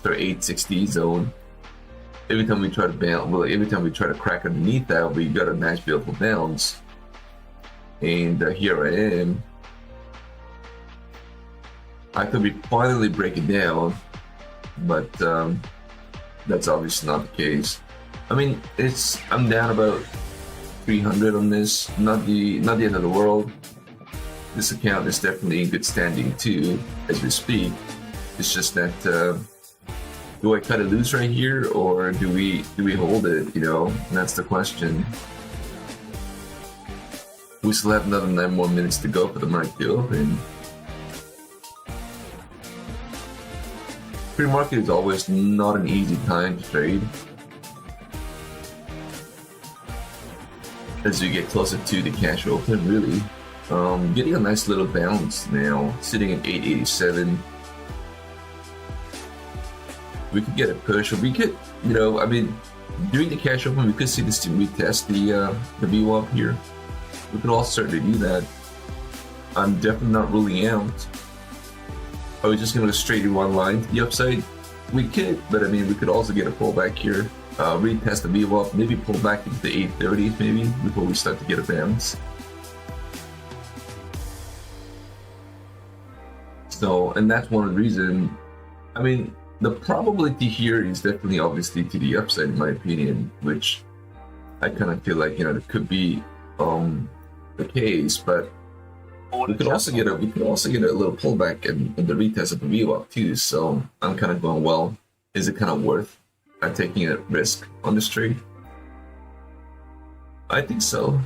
860 zone. Every time we try to bounce, well, every time we try to crack underneath that, we got a nice beautiful bounce. And here I am. I could be finally breaking down, but that's obviously not the case. I mean, I'm down about 300 on this. Not the end of the world. This account is definitely in good standing too, as we speak. It's just that. Do I cut it loose right here, or do we hold it? You know, and that's the question. We still have another 9 more minutes to go for the market to open. Pre-market is always not an easy time to trade. As you get closer to the cash open, really. Getting a nice little bounce now, sitting at 887. We could get a push, or we could, you know, I mean, during the cash open, we could see this to retest the VWAP here. We could also certainly do that. I'm definitely not ruling out. Are we just going to go straight in one line to the upside? We could, but I mean, we could also get a pullback here. Retest the VWAP, maybe pull back into the 830s maybe before we start to get a bounce. So, and that's one of the reasons. I mean, the probability here is definitely obviously to the upside in my opinion, which I kind of feel like, you know, it could be the case, but we could also get a little pullback and the retest of the VWAP too. So I'm kind of going, well, is it kind of worth taking a risk on this trade? I think so.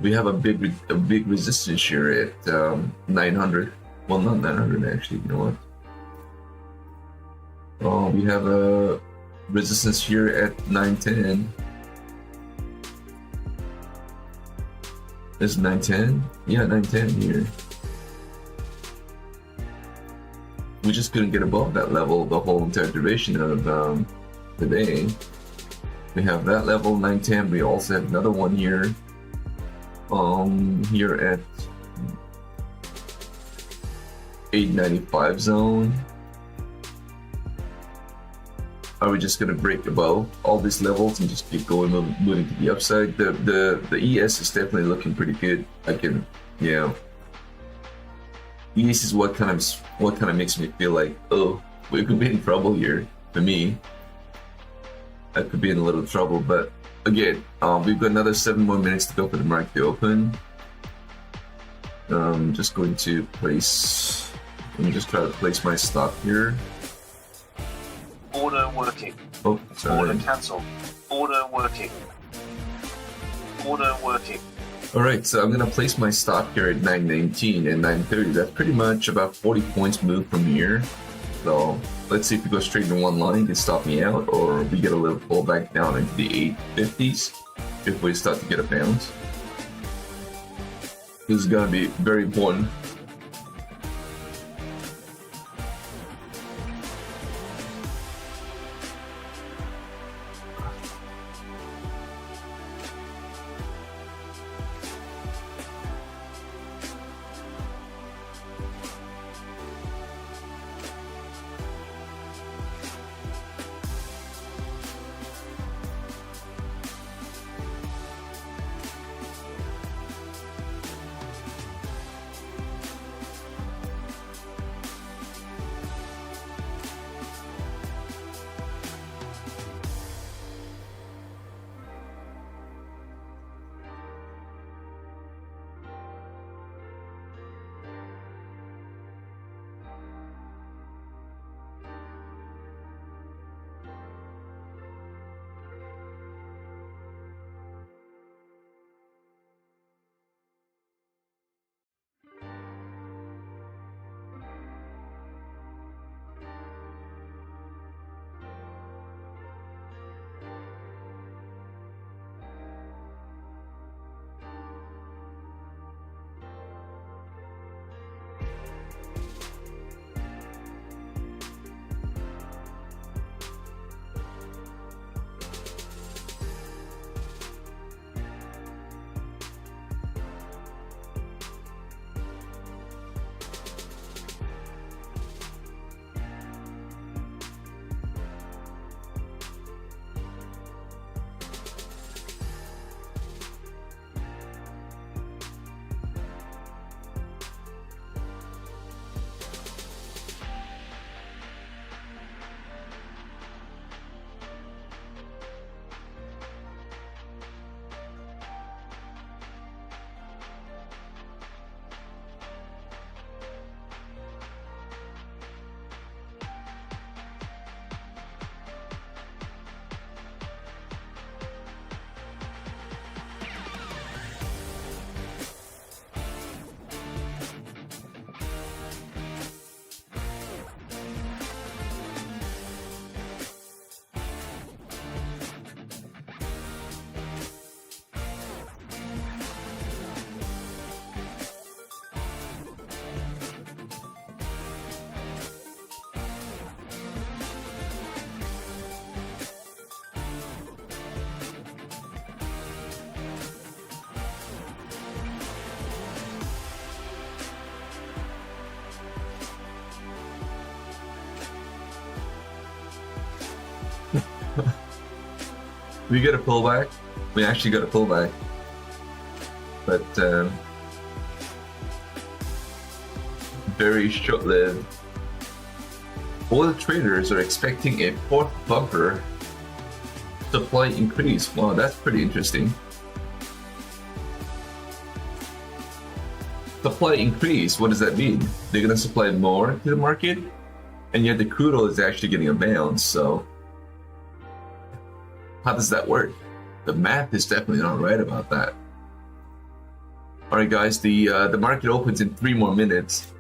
We have a big resistance here at 900. Well, not 900 actually. You know what? We have a resistance here at 910. This is 910. Yeah, 910 here. We just couldn't get above that level the whole entire duration of the day. We have that level 910. We also have another one here. Here at 895 zone. Are we just gonna break above all these levels and just keep going, moving to the upside? The ES is definitely looking pretty good. Yeah. ES is what kind of makes me feel like, oh, we could be in trouble here. For me, I could be in a little trouble. But again, we've got another 7 more minutes to go for the market to open. Just going to place. Let me just try to place my stop here. Order working. Oh, sorry. Order cancel. Order working. Order working. Alright, so I'm going to place my stop here at 919 and 930. That's pretty much about 40 points move from here. So let's see if we go straight in one line to stop me out, or we get a little pullback down into the 850s if we start to get a bounce. This is going to be very important. We got a pullback. We actually got a pullback, but very short-lived. All the traders are expecting a fourth bumper supply increase. Wow, that's pretty interesting. Supply increase, what does that mean? They're gonna supply more to the market, and yet the crude oil is actually getting a bounce. So how does that work? The math is definitely not right about that. All right, guys, the market opens in 3 more minutes.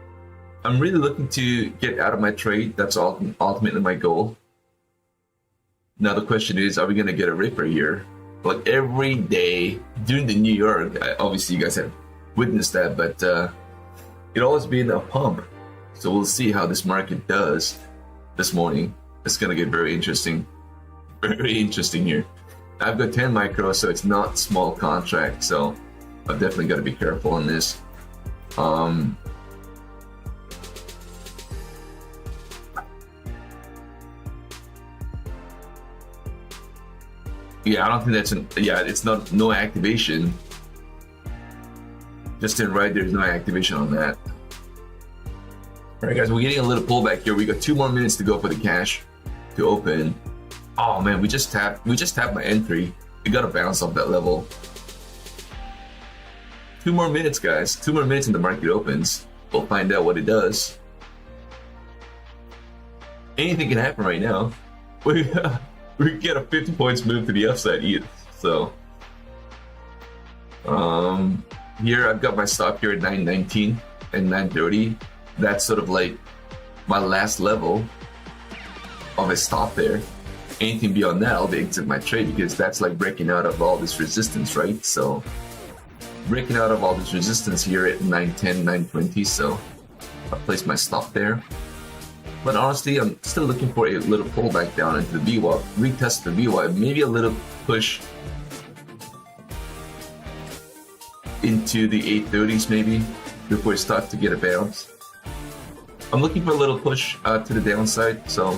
I'm really looking to get out of my trade. That's ultimately my goal. Now the question is, are we gonna get a ripper here? Like every day during the New York, obviously you guys have witnessed that, but it always been a pump. So we'll see how this market does this morning. It's gonna get very interesting. Very interesting here. I've got 10 micro, so it's not small contract. So I've definitely got to be careful on this. Yeah, I don't think that's it's not no activation. Just in right, there's no activation on that. All right, guys, we're getting a little pullback here. We got 2 more minutes to go for the cash to open. Oh man, we just tapped my entry. We got to bounce off that level. 2 more minutes, guys. 2 more minutes and the market opens. We'll find out what it does. Anything can happen right now. We get a 50 points move to the upside either. So here I've got my stop here at 919 and 930. That's sort of like my last level of a stop there. Anything beyond that, I'll exit my trade because that's like breaking out of all this resistance, right? So breaking out of all this resistance here at 910, 920. So I'll place my stop there. But honestly, I'm still looking for a little pullback down into the VWAP, retest the VWAP, maybe a little push into the 830s maybe before it starts to get a bounce. I'm looking for a little push to the downside. So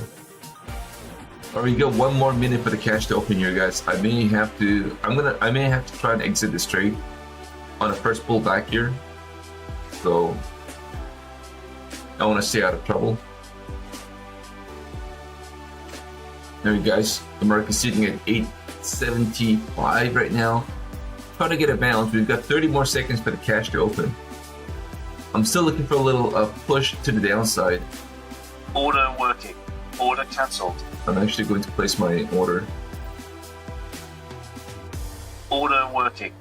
all right, we got 1 more minute for the cash to open here, guys. I may have to try and exit this trade on the first pullback here. So I want to stay out of trouble. There you guys, the market's sitting at 875 right now. Trying to get a bounce. We've got 30 more seconds for the cash to open. I'm still looking for a little push to the downside. Order working. Order cancelled. I'm actually going to place my order. Order working.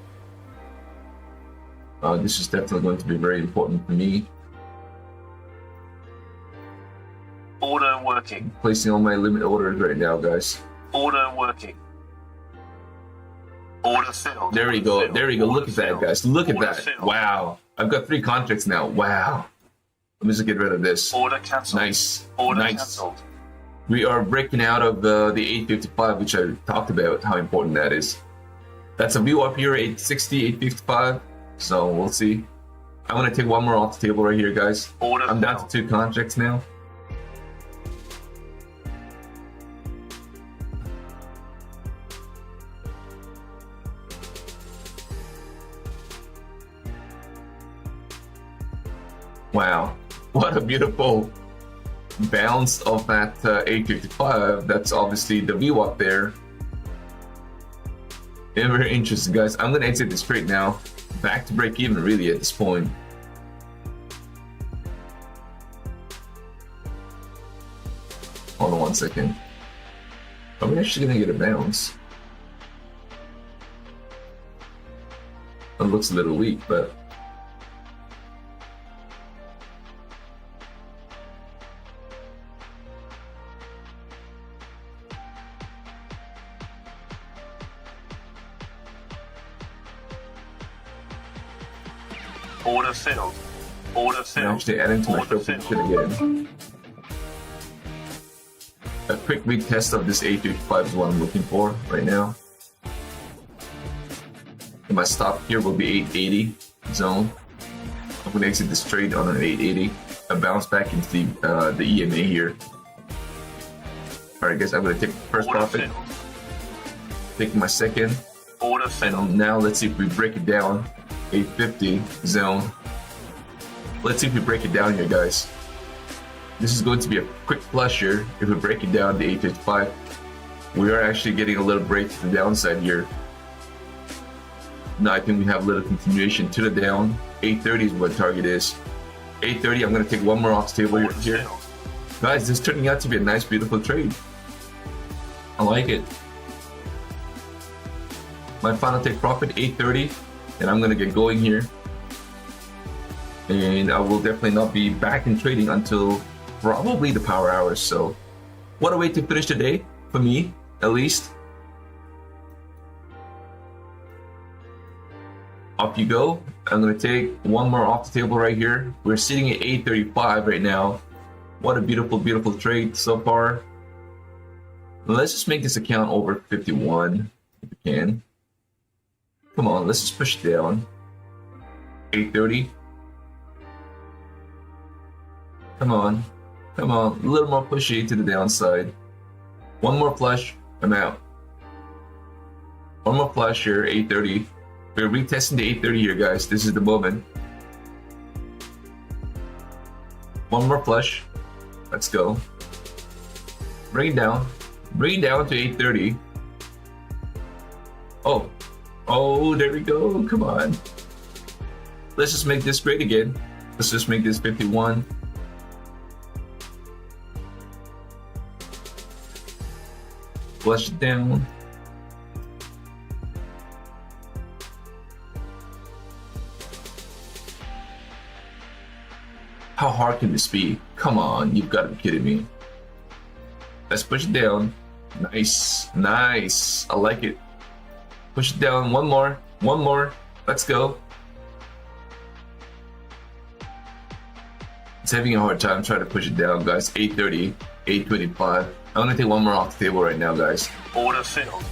This is definitely going to be very important for me. Order working. Placing all my limit orders right now, guys. Order working. Order filled. There we go. There we go. Look at that, guys. Look at that. Filled. Wow. I've got 3 contracts now. Wow. Let me just get rid of this. Order cancelled. Nice. Order nice. cancelled. We are breaking out of the 855, which I talked about how important that is. That's a view up here, 860, 855. So we'll see. I'm going to take 1 more off the table right here, guys. I'm down to 2 contracts now. Wow, what a beautiful bounce of that 855. That's obviously the VWAP there. Yeah, very interesting, guys. I'm gonna exit this trade now. Back to break even really at this point. Hold on 1 second. Are we actually gonna get a bounce? It looks a little weak, but order filled. Order filled. I'm actually adding to my position again. A quick retest of this 855 is what I'm looking for right now. And my stop here will be 880 zone. I'm going to exit this trade on an 880 and bounce back into the EMA here. Alright guys, I'm going to take the first Order profit. filled. Taking my second. Order filled. And now let's see if we break it down. 850 zone. Let's see if we break it down here, guys. This is going to be a quick flush here. If we break it down to 855, we are actually getting a little break to the downside here. Now I think we have a little continuation to the down. 830 is what target is. 830, I'm going to take one more off the table Order here. filled. Guys, this is turning out to be a nice, beautiful trade. I like it. My final take profit, 830, and I'm going to get going here. And I will definitely not be back in trading until probably the power hours. So what a way to finish the day, for me, at least. Off you go. I'm going to take one more off the table right here. We're sitting at 835 right now. What a beautiful, beautiful trade so far. Let's just make this account over 51 if we can. Come on, let's just push it down. 830. Come on. Come on. A little more pushy to the downside. One more flush. I'm out. One more flush here, 830. We're retesting the 830 here, guys. This is the moment. One more flush. Let's go. Bring it down. Bring it down to 830. Oh. Oh, there we go. Come on. Let's just make this great again. Let's just make this 51. Flush it down. How hard can this be? Come on, you've got to be kidding me. Let's push it down. Nice, nice. I like it. Push it down. One more. One more. Let's go. It's having a hard time trying to push it down, guys. 830, 825. I'm gonna take one more off the table right now, guys. Order filled.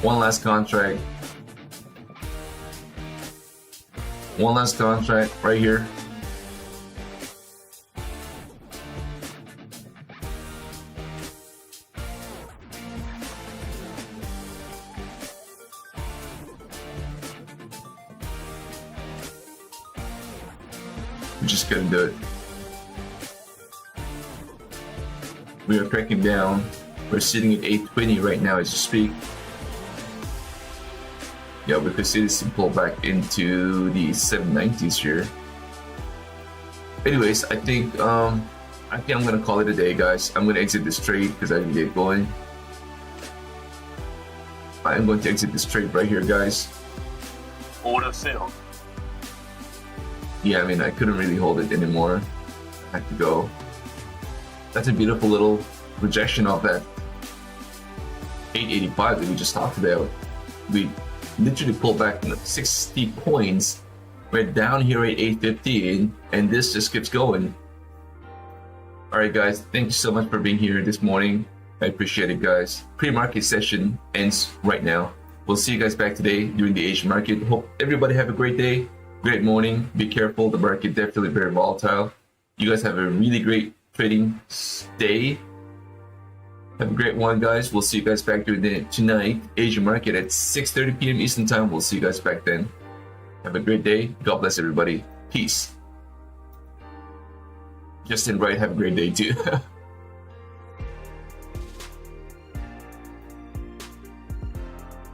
One last contract. One last contract right here. We're just gonna do it. We are cracking down. We're sitting at 820 right now as you speak. Yeah, we could see this pull back into the 790s here. Anyways, I think I'm gonna call it a day, guys. I'm gonna exit this trade because I can get going. I'm going to exit this trade right here, guys. Order filled. Yeah, I mean, I couldn't really hold it anymore. I had to go. That's a beautiful little rejection of that 885 that we just talked about. We literally pulled back 60 points. We're down here at 815, and this just keeps going. All right, guys, thank you so much for being here this morning. I appreciate it, guys. Pre-market session ends right now. We'll see you guys back today during the Asian market. Hope everybody have a great day, great morning. Be careful. The market definitely very volatile. You guys have a really great trading day. Have a great one, guys. We'll see you guys back during the tonight Asian market at 6:30 p.m. Eastern time. We'll see you guys back then. Have a great day. God bless everybody. Peace. Justin Wright, have a great day too.